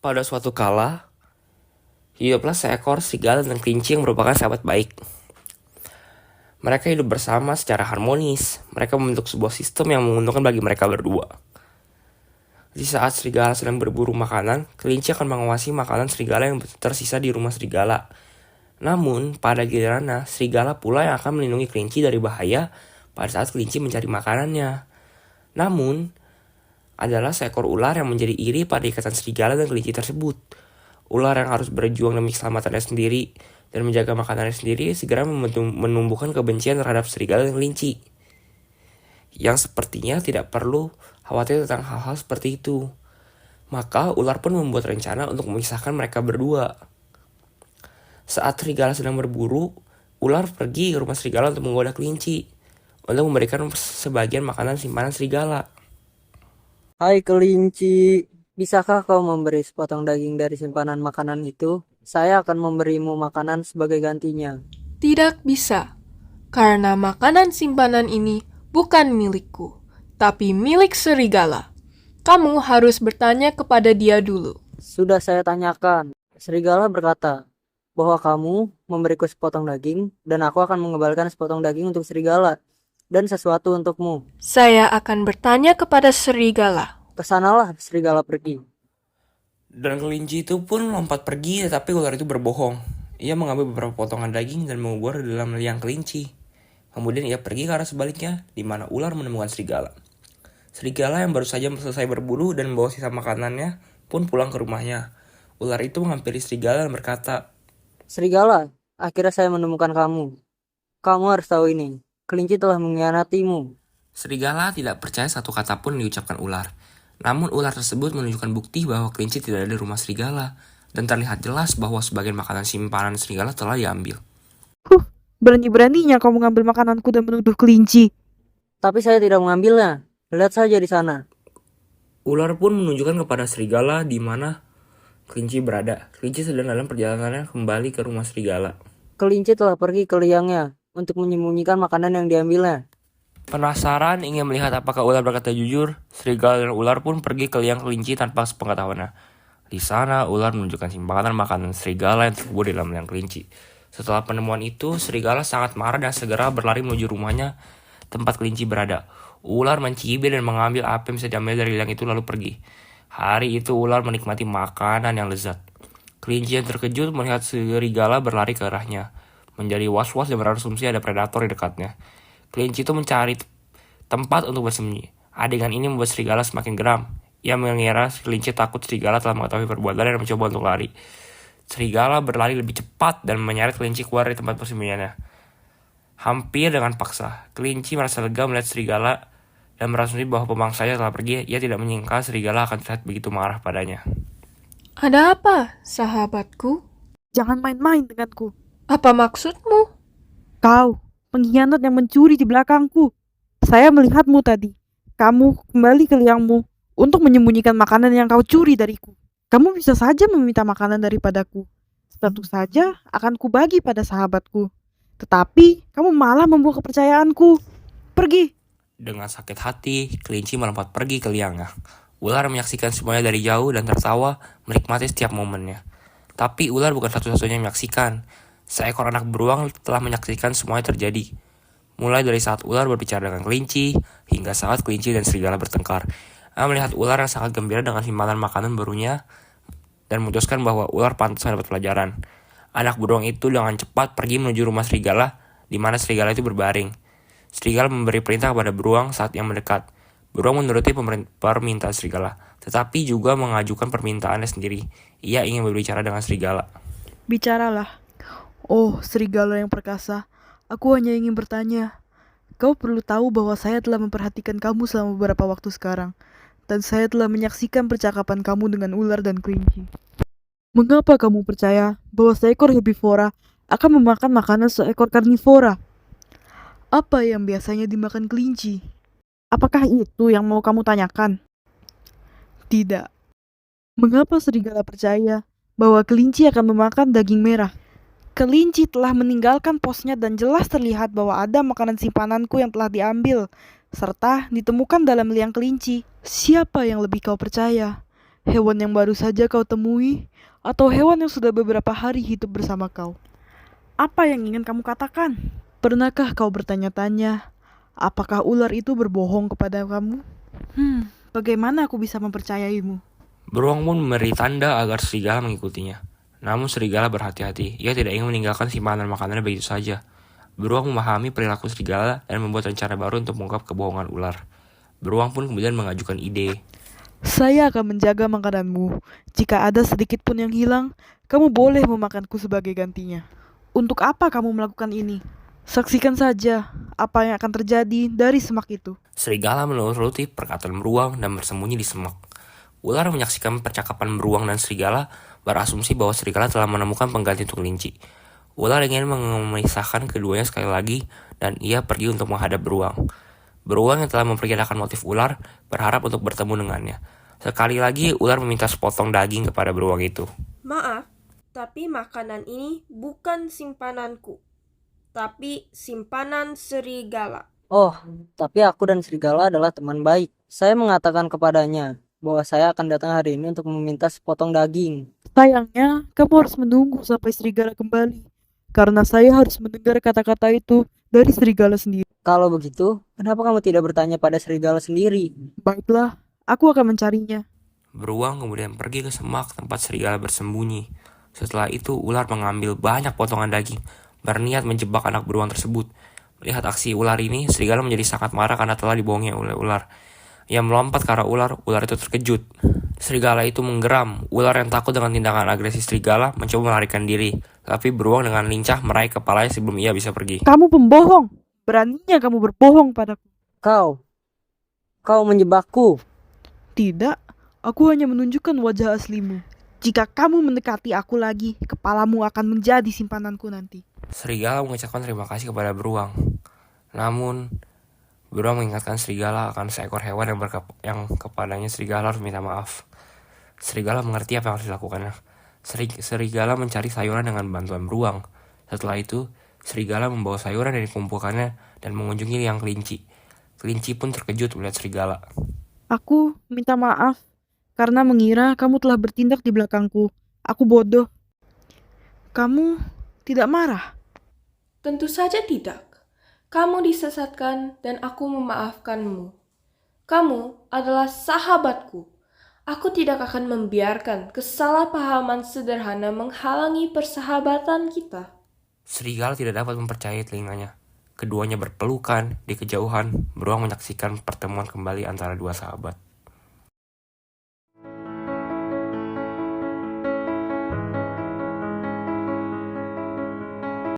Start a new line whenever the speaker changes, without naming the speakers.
Pada suatu kala, hiduplah seekor serigala dan kelinci yang merupakan sahabat baik. Mereka hidup bersama secara harmonis. Mereka membentuk sebuah sistem yang menguntungkan bagi mereka berdua. Di saat serigala sedang berburu makanan, kelinci akan mengawasi makanan serigala yang tersisa di rumah serigala. Namun, pada gilirannya, serigala pula yang akan melindungi kelinci dari bahaya pada saat kelinci mencari makanannya. Namun, adalah seekor ular yang menjadi iri pada ikatan serigala dan kelinci tersebut. Ular yang harus berjuang demi keselamatannya sendiri dan menjaga makanannya sendiri segera menumbuhkan kebencian terhadap serigala dan kelinci. Yang sepertinya tidak perlu khawatir tentang hal-hal seperti itu. Maka ular pun membuat rencana untuk memisahkan mereka berdua. Saat serigala sedang berburu, ular pergi ke rumah serigala untuk menggoda kelinci untuk memberikan sebagian makanan simpanan serigala.
Hai kelinci, bisakah kau memberi sepotong daging dari simpanan makanan itu? Saya akan memberimu makanan sebagai gantinya.
Tidak bisa, karena makanan simpanan ini bukan milikku, tapi milik serigala. Kamu harus bertanya kepada dia dulu.
Sudah saya tanyakan. Serigala berkata bahwa kamu memberiku sepotong daging dan aku akan mengembalikan sepotong daging untuk serigala dan sesuatu untukmu.
Saya akan bertanya kepada serigala.
Kesanalah serigala pergi.
Dan kelinci itu pun lompat pergi, tetapi ular itu berbohong. Ia mengambil beberapa potongan daging dan mengubur di dalam liang kelinci. Kemudian ia pergi ke arah sebaliknya, di mana ular menemukan serigala. Serigala yang baru saja selesai berburu dan membawa sisa makanannya pun pulang ke rumahnya. Ular itu menghampiri serigala dan berkata,
Serigala, akhirnya saya menemukan kamu. Kamu harus tahu ini. Kelinci telah mengkhianatimu.
serigala tidak percaya satu kata pun diucapkan ular. Namun ular tersebut menunjukkan bukti bahwa kelinci tidak ada di rumah serigala, dan terlihat jelas bahwa sebagian makanan simpanan serigala telah diambil.
Berani-beraninya kau mengambil makananku dan menuduh kelinci.
Tapi saya tidak mengambilnya. Lihat saja di sana.
Ular pun menunjukkan kepada serigala di mana kelinci berada. Kelinci sedang dalam perjalanannya kembali ke rumah serigala.
Kelinci telah pergi ke liangnya untuk menyembunyikan makanan yang diambilnya.
Penasaran ingin melihat apakah ular berkata jujur, serigala dan ular pun pergi ke liang kelinci tanpa sepengetahuannya. Di sana, ular menunjukkan simpanan makanan serigala yang terkubur di dalam liang kelinci. Setelah penemuan itu, serigala sangat marah dan segera berlari menuju rumahnya tempat kelinci berada. Ular mencibir dan mengambil apa yang bisa diambil dari liang itu lalu pergi. Hari itu ular menikmati makanan yang lezat. Kelinci yang terkejut melihat serigala berlari ke arahnya. Menjadi was-was dan berasumsi ada predator di dekatnya. Kelinci itu mencari tempat untuk bersembunyi. Adegan ini membuat serigala semakin geram. Ia mengira kelinci takut serigala telah mengetahui perbuatannya dan mencoba untuk lari. Serigala berlari lebih cepat dan menyeret kelinci keluar dari tempat persembunyiannya. Hampir dengan paksa, kelinci merasa lega melihat serigala dan berasumsi bahwa pemangsanya telah pergi. Ia tidak menyangka serigala akan terlihat begitu marah padanya.
Ada apa, sahabatku?
Jangan main-main denganku.
Apa maksudmu?
Kau, pengkhianat yang mencuri di belakangku. Saya melihatmu tadi. Kamu kembali ke liangmu untuk menyembunyikan makanan yang kau curi dariku. Kamu bisa saja meminta makanan daripadaku. Tentu saja akan kubagi pada sahabatku. Tetapi kamu malah membuang kepercayaanku. Pergi.
Dengan sakit hati, kelinci melompat pergi ke liangnya. Ular menyaksikan semuanya dari jauh dan tertawa menikmati setiap momennya. Tapi ular bukan satu-satunya yang menyaksikan. Seekor anak beruang telah menyaksikan semuanya terjadi. Mulai dari saat ular berbicara dengan kelinci, hingga saat kelinci dan serigala bertengkar. Ia melihat ular yang sangat gembira dengan simpanan makanan barunya, dan memutuskan bahwa ular pantas mendapat pelajaran. Anak beruang itu dengan cepat pergi menuju rumah serigala, di mana serigala itu berbaring. Serigala memberi perintah kepada beruang saat ia mendekat. Beruang menuruti permintaan serigala, tetapi juga mengajukan permintaannya sendiri. Ia ingin berbicara dengan serigala.
Bicaralah. Oh, serigala yang perkasa. Aku hanya ingin bertanya. Kau perlu tahu bahwa saya telah memperhatikan kamu selama beberapa waktu sekarang. Dan saya telah menyaksikan percakapan kamu dengan ular dan kelinci. Mengapa kamu percaya bahwa seekor herbivora akan memakan makanan seekor karnivora? Apa yang biasanya dimakan kelinci? Apakah itu yang mau kamu tanyakan? Tidak. Mengapa serigala percaya bahwa kelinci akan memakan daging merah? Kelinci telah meninggalkan posnya dan jelas terlihat bahwa ada makanan simpananku yang telah diambil, serta ditemukan dalam liang kelinci. Siapa yang lebih kau percaya? Hewan yang baru saja kau temui, atau hewan yang sudah beberapa hari hidup bersama kau? Apa yang ingin kamu katakan? Pernahkah kau bertanya-tanya, apakah ular itu berbohong kepada kamu? Bagaimana aku bisa mempercayaimu?
Beruang pun memberi tanda agar serigala mengikutinya. Namun serigala berhati-hati, ia tidak ingin meninggalkan simpanan makanannya begitu saja. Beruang memahami perilaku serigala dan membuat rencana baru untuk mengungkap kebohongan ular. Beruang pun kemudian mengajukan ide.
Saya akan menjaga makananmu. Jika ada sedikit pun yang hilang, kamu boleh memakanku sebagai gantinya. Untuk apa kamu melakukan ini? Saksikan saja apa yang akan terjadi dari semak itu.
Serigala menuruti perkataan beruang dan bersembunyi di semak. Ular menyaksikan percakapan beruang dan serigala, berasumsi bahwa serigala telah menemukan pengganti untuk kelinci. Ular ingin memisahkan keduanya sekali lagi, dan ia pergi untuk menghadap beruang. Beruang yang telah memperkirakan motif ular berharap untuk bertemu dengannya. Sekali lagi, ular meminta sepotong daging kepada beruang itu.
Maaf, tapi makanan ini bukan simpananku, tapi simpanan serigala.
Oh, tapi aku dan serigala adalah teman baik. Saya mengatakan kepadanya bahwa saya akan datang hari ini untuk meminta sepotong daging.
Sayangnya, kamu harus menunggu sampai serigala kembali. Karena saya harus mendengar kata-kata itu dari serigala sendiri.
Kalau begitu, kenapa kamu tidak bertanya pada serigala sendiri?
Baiklah, aku akan mencarinya.
Beruang kemudian pergi ke semak tempat serigala bersembunyi. Setelah itu, ular mengambil banyak potongan daging, berniat menjebak anak beruang tersebut. Melihat aksi ular ini, serigala menjadi sangat marah karena telah dibohongi oleh ular. Ia melompat ke arah ular itu terkejut. Serigala itu menggeram. Ular yang takut dengan tindakan agresif serigala mencoba melarikan diri. Tapi beruang dengan lincah meraih kepalanya sebelum ia bisa pergi.
Kamu pembohong. Beraninya kamu berbohong padaku.
Kau menjebakku.
Tidak, aku hanya menunjukkan wajah aslimu. Jika kamu mendekati aku lagi, kepalamu akan menjadi simpananku nanti.
Serigala mengucapkan terima kasih kepada beruang. Namun, beruang mengingatkan serigala akan seekor hewan yang kepadanya serigala harus minta maaf. Serigala mengerti apa yang harus dilakukannya. Serigala mencari sayuran dengan bantuan beruang. Setelah itu, serigala membawa sayuran yang dikumpulkannya dan mengunjungi liang kelinci. Kelinci pun terkejut melihat serigala.
Aku minta maaf karena mengira kamu telah bertindak di belakangku. Aku bodoh. Kamu tidak marah?
Tentu saja tidak. Kamu disesatkan dan aku memaafkanmu. Kamu adalah sahabatku. Aku tidak akan membiarkan kesalahpahaman sederhana menghalangi persahabatan kita.
Serigala tidak dapat mempercayai telinganya. Keduanya berpelukan di kejauhan. Beruang menyaksikan pertemuan kembali antara dua sahabat.